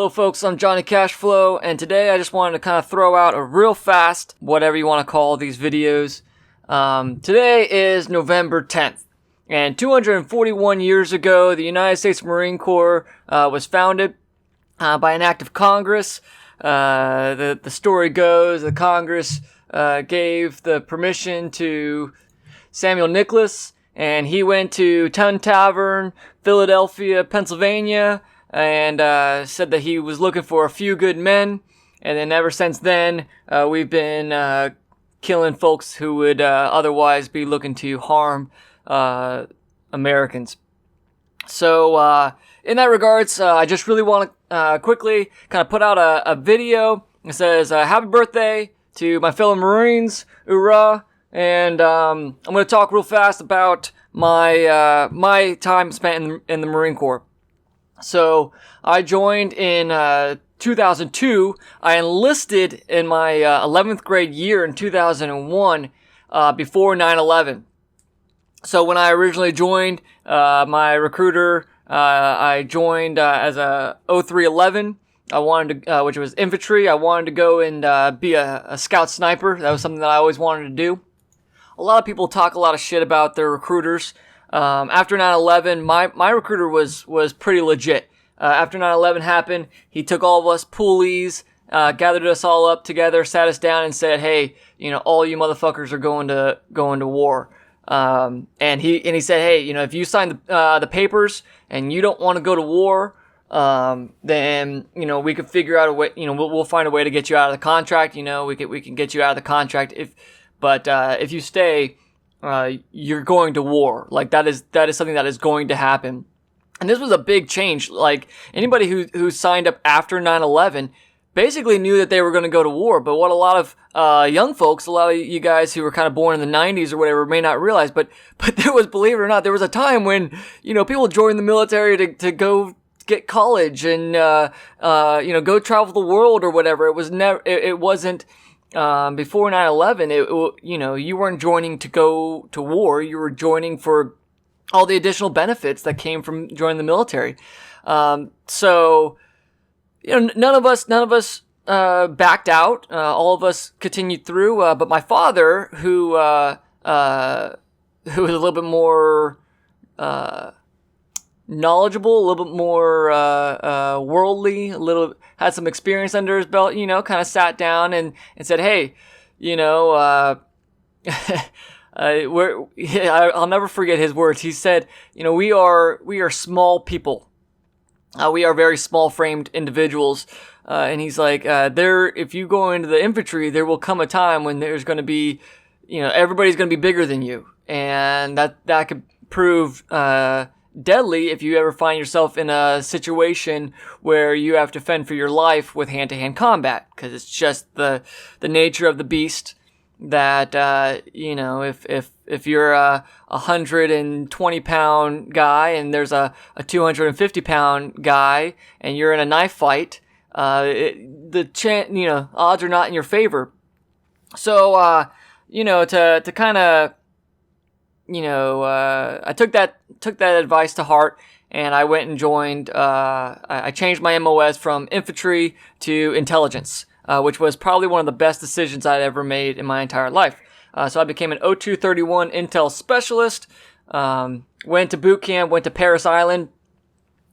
Hello folks, I'm Johnny Cashflow, and today I just wanted to kind of throw out a real fast, whatever you want to call these videos. Today is November 10th, and 241 years ago, the United States Marine Corps was founded by an act of Congress. The story goes the Congress gave the permission to Samuel Nicholas, and he went to Tun Tavern, Philadelphia, Pennsylvania, and said that he was looking for a few good men. And then ever since then, we've been killing folks who would otherwise be looking to harm Americans. So in that regards, I just really want to quickly kind of put out a video that says happy birthday to my fellow Marines, hoorah. And I'm going to talk real fast about my time spent in the Marine Corps. So I joined in 2002. I enlisted in my 11th grade year in 2001 before 9/11. So when I originally joined, my recruiter, I joined as a 0311. I wanted to, which was infantry. I wanted to go and be a scout sniper. That was something that I always wanted to do. A lot of people talk a lot of shit about their recruiters. After 9/11, my recruiter was pretty legit. After 9/11 happened, he took all of us poolies, gathered us all up together, sat us down and said, hey, all you motherfuckers are going to war. And he said, hey, if you sign the papers and you don't want to go to war, then, we could figure out a way, we'll find a way to get you out of the contract. We can get you out of the contract but if you stay, you're going to war. Like that is something that is going to happen. And this was a big change. Like anybody who signed up after 9/11 basically knew that they were going to go to war. But what a lot of young folks, a lot of you guys who were kind of born in the 90s or whatever may not realize, but there was, believe it or not, there was a time when, people joined the military to go get college and go travel the world or whatever. It was never it wasn't before 9/11, you weren't joining to go to war. You were joining for all the additional benefits that came from joining the military. So, none of us backed out. All of us continued through. But my father, who was a little bit more knowledgeable, a little bit more worldly, had some experience under his belt, kind of sat down and said, hey, I'll never forget his words. He said, we are small people. We are very small-framed individuals. And he's like, if you go into the infantry, there will come a time when there's going to be, everybody's going to be bigger than you. And that could prove deadly if you ever find yourself in a situation where you have to fend for your life with hand-to-hand combat, because it's just the nature of the beast that if you're a 120-pound guy and there's a 250-pound guy and you're in a knife fight, the odds are not in your favor. So to kind of I took that advice to heart, and I went and joined. I changed my MOS from infantry to intelligence, which was probably one of the best decisions I'd ever made in my entire life. So I became an 0231 Intel specialist. Went to boot camp. Went to Paris Island.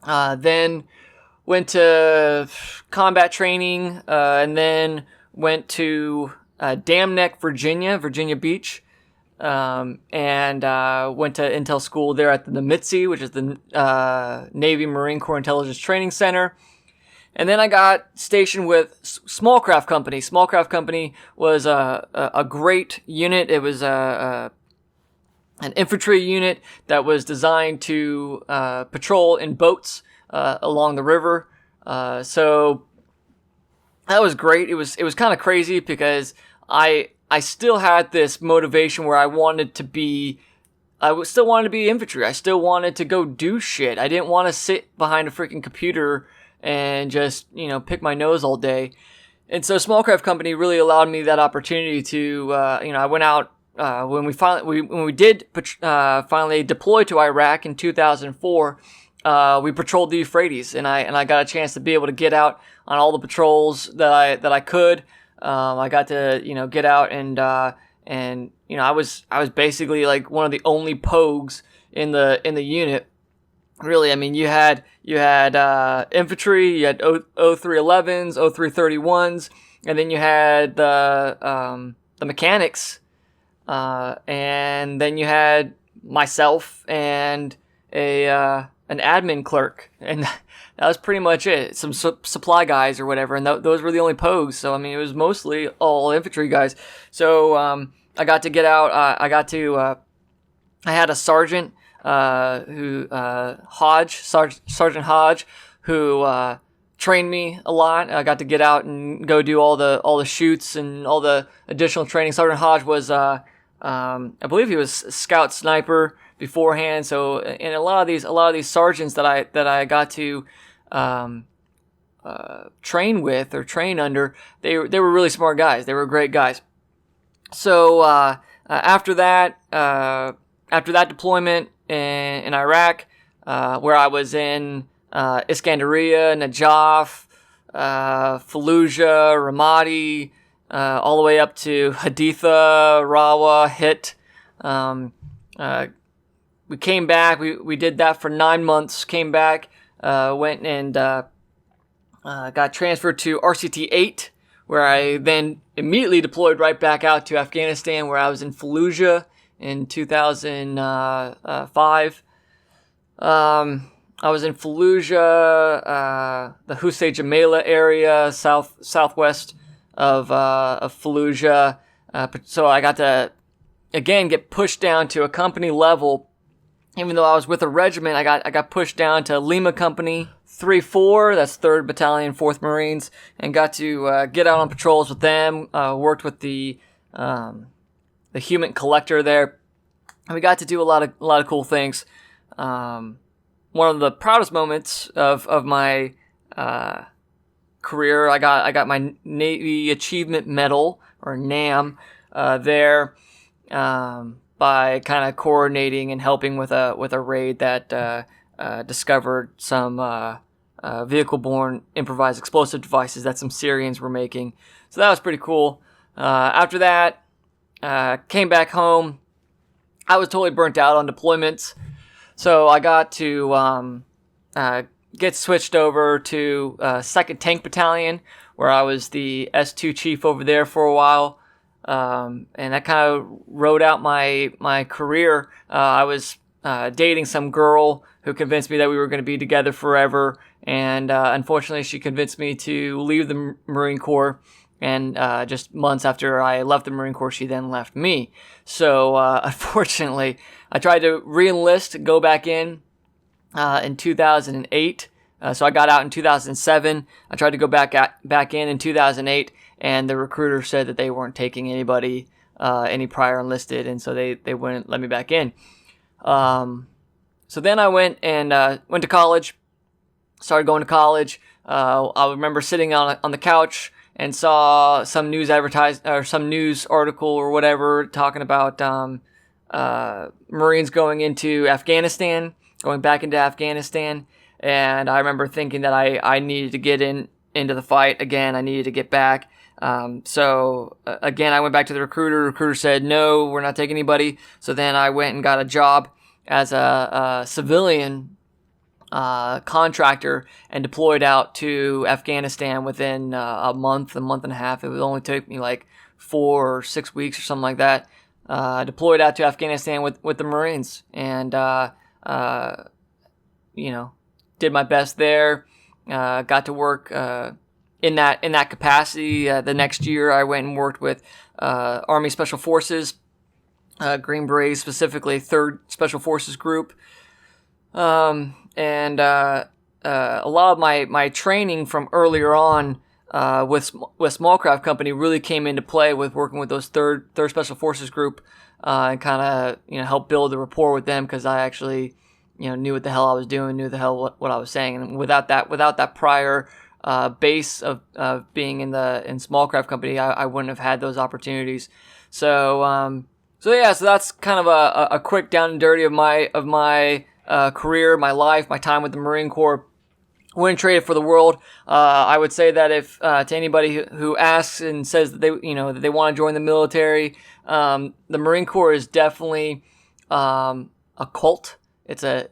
Then went to combat training, and then went to Dam Neck, Virginia Beach. And went to Intel school there at the NMITC, which is the Navy Marine Corps Intelligence Training Center. And then I got stationed with Small Craft Company. Small Craft Company was a great unit. It was an infantry unit that was designed to patrol in boats along the river. So that was great. It was kind of crazy because I still had this motivation where I still wanted to be infantry. I still wanted to go do shit. I didn't want to sit behind a freaking computer and just, pick my nose all day. And so Small Craft Company really allowed me that opportunity to, I went out, when we did finally deploy to Iraq in 2004, we patrolled the Euphrates, and I got a chance to be able to get out on all the patrols that I could. I got to get out and I was basically like one of the only pogues in the unit. Really, I mean, you had infantry, you had 0311s, 0331s, and then you had the mechanics, and then you had myself and an admin clerk, and that was pretty much it. Some supply guys or whatever, and those were the only pogues. So I mean, it was mostly all infantry guys. So I got to get out. I had a sergeant Sergeant Hodge, who trained me a lot. I got to get out and go do all the shoots and all the additional training. Sergeant Hodge was I believe he was a scout sniper beforehand. So, and a lot of these sergeants that I got to train with or train under, they were really smart guys. They were great guys. So after that deployment in Iraq, where I was in Iskandariyah, Najaf, Fallujah, Ramadi, all the way up to Haditha, Rawa, Hit. We came back. We did that for 9 months. Came back, went and got transferred to RCT 8, where I then immediately deployed right back out to Afghanistan, where I was in Fallujah in 2005. I was in Fallujah, the Hussein Jamila area, southwest of Fallujah. So I got to again get pushed down to a company level. Even though I was with a regiment, I got pushed down to Lima Company 3-4, that's 3rd Battalion, 4th Marines, and got to get out on patrols with them. Worked with the human collector there, and we got to do a lot of cool things. One of the proudest moments of my career, I got my Navy Achievement Medal, or NAM, there. By kind of coordinating and helping with a raid that discovered some vehicle-borne improvised explosive devices that some Syrians were making. So that was pretty cool. After that, came back home. I was totally burnt out on deployments, so I got to get switched over to 2nd Tank Battalion, where I was the S2 chief over there for a while. And that kind of rode out my career. I was dating some girl who convinced me that we were going to be together forever, and unfortunately she convinced me to leave the Marine Corps, and just months after I left the Marine Corps, she then left me. So unfortunately, I tried to re-enlist, go back in 2008. So I got out in 2007. I tried to go back in 2008. And the recruiter said that they weren't taking anybody, any prior enlisted, and so they wouldn't let me back in. So then I went to college, started going to college. I remember sitting on the couch and saw some news some news article or whatever talking about Marines going back into Afghanistan, and I remember thinking that I needed to get into the fight again. I needed to get back. So again, I went back to the recruiter. The recruiter said, no, we're not taking anybody. So then I went and got a job as a civilian contractor and deployed out to Afghanistan within a month and a half. It would only take me like 4 or 6 weeks or something like that. Deployed out to Afghanistan with the Marines, and did my best there. Got to work in that capacity. The next year, I went and worked with Army Special Forces, Green Berets, specifically 3rd Special Forces Group, and a lot of my training from earlier on with Small Craft Company really came into play with working with those 3rd Special Forces Group, and kind of helped build a rapport with them, because I actually knew what the hell I was doing, knew the hell what I was saying, and without that prior base of being in Small Craft Company, I wouldn't have had those opportunities. So that's kind of a quick down and dirty of my career, my life, my time with the Marine Corps. Wouldn't trade it for the world. I would say that if to anybody who asks and says that they want to join the military, the Marine Corps is definitely a cult. It's a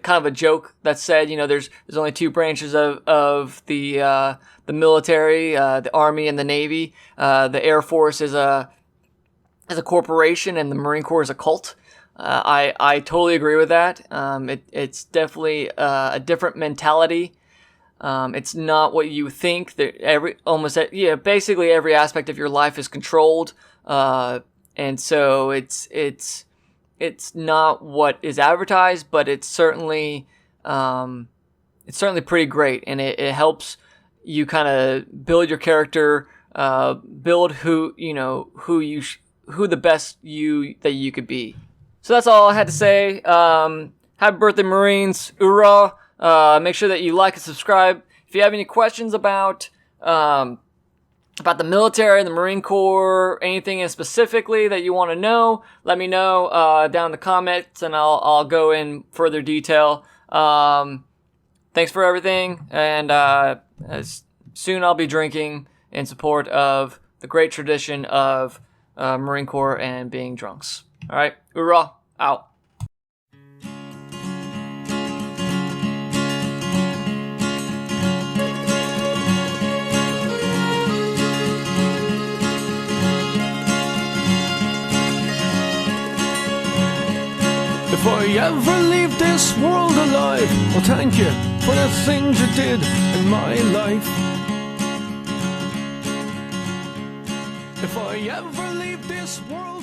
kind of a joke that's said. There's only two branches of the military, the Army and the Navy. The Air Force is a corporation, and the Marine Corps is a cult. I totally agree with that. It's definitely a different mentality. It's not what you think. Basically every aspect of your life is controlled, and so it's not what is advertised, but it's certainly pretty great, and it helps you kind of build your character, build who the best you that you could be. So that's all I had to say. Happy birthday, Marines. Hoorah. Make sure that you like and subscribe. If you have any questions about the military, the Marine Corps, anything specifically that you want to know, let me know down in the comments, and I'll go in further detail. Thanks for everything, and soon I'll be drinking in support of the great tradition of Marine Corps and being drunks. All right, hoorah, out. If I ever leave this world alive, well, thank you for the things you did in my life. If I ever leave this world